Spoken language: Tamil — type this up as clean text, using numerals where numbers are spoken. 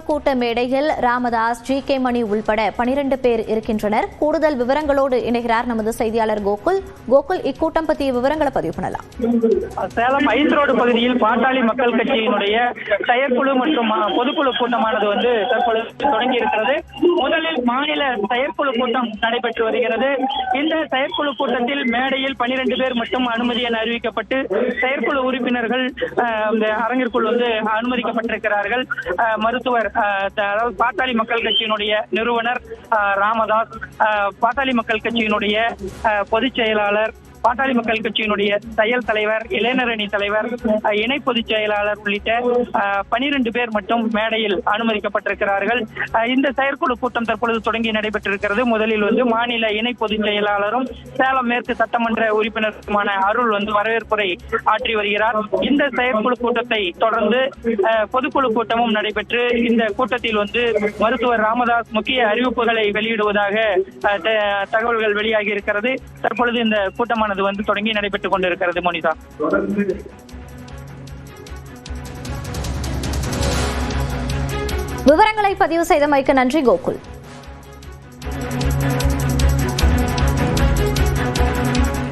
கூட்ட மேடையில் ராமதாஸ், ஜி.கே. மணி உள்பட 12 பேர் இருக்கின்றனர். கூடுதல் விவரங்களோடு இணைகிறார் நமது செய்தியாளர் கோகுல். கோகுல், இக்கூட்டம் பற்றிய விவரங்களை பதிவு பண்ணலாம். சேலம் ஐந்து ரோடு பகுதியில் பாட்டாளி மக்கள் கட்சியினுடைய செயற்குழு மற்றும் பொதுக்குழு கூட்டமானது தற்பொழுது தொடங்கி இருக்கிறது. முதலில் மாநில செயற்குழு கூட்டம் நடைபெற்று வருகிறது. இந்த செயற்குழு கூட்டத்தில் மேடையில் 12 பேர் மட்டும் அனுமதி என அறிவிக்கப்பட்டு செயற்குழு உறுப்பினர்கள் அரங்கிற்குள் அனுமதிக்கப்பட்டிருக்கிறார்கள். மருத்துவர், அதாவது பாட்டாளி மக்கள் கட்சியினுடைய நிறுவனர் ராமதாஸ், பாட்டாளி மக்கள் கட்சியினுடைய பொதுச் செயலாளர், பாட்டாளி மக்கள் கட்சியினுடைய செயல் தலைவர், இளைஞரணி தலைவர், இணை பொதுச் செயலாளர் உள்ளிட்ட 12 பேர் மட்டும் மேடையில் அனுமதிக்கப்பட்டிருக்கிறார்கள். இந்த செயற்குழு கூட்டம் தற்பொழுது தொடங்கி நடைபெற்றிருக்கிறது. முதலில் மாநில இணை பொதுச் செயலாளரும் சேலம் மேற்கு சட்டமன்ற உறுப்பினருமான அருள் வரவேற்புரை ஆற்றி வருகிறார். இந்த செயற்குழு கூட்டத்தை தொடர்ந்து பொதுக்குழு கூட்டமும் நடைபெற்று இந்த கூட்டத்தில் மருத்துவர் ராமதாஸ் முக்கிய அறிவிப்புகளை வெளியிடுவதாக தகவல்கள் வெளியாகி இருக்கிறது. தற்பொழுது இந்த கூட்டமான தொடங்கி நடைபெற்றுக் கொண்டிருக்கிறது. மோனிதா, விவரங்களை பதிவு செய்தமைக்கு நன்றி கோகுல்.